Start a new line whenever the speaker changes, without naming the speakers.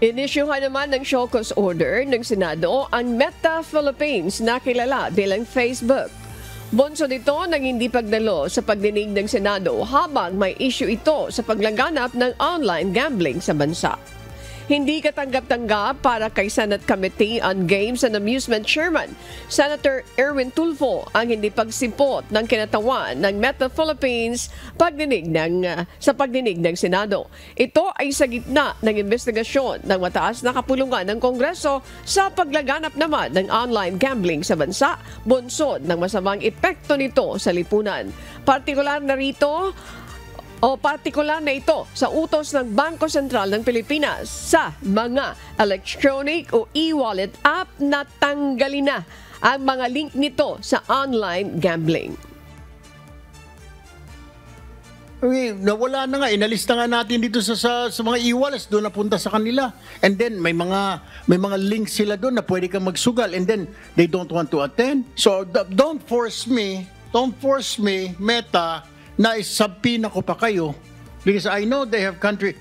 Inisyuhan naman ng show cause order ng Senado ang Meta Philippines na kilala bilang Facebook. Bunso nito ng hindi pagdalo sa pagdinig ng Senado habang may issue ito sa paglaganap ng online gambling sa bansa. Hindi katanggap-tanggap para kay Senate Committee on Games and Amusement Chairman Senator Erwin Tulfo ang hindi pagsimpot ng kinatawan ng Meta Philippines sa pagdinig ng Senado. Ito ay sa gitna ng investigasyon ng mataas na kapulungan ng Kongreso sa paglaganap naman ng online gambling sa bansa, bunsod ng masamang epekto nito sa lipunan. Partikular na ito sa utos ng Bangko Sentral ng Pilipinas sa mga electronic o e-wallet app na tanggalin na ang mga link nito sa online gambling.
Nawala na nga, inalista nga natin dito sa mga e-wallets, doon napunta sa kanila. And then may mga links sila doon na pwede kang magsugal, and then they don't want to attend. So don't force me, Meta, na isabpina ko pa kayo because I know they have country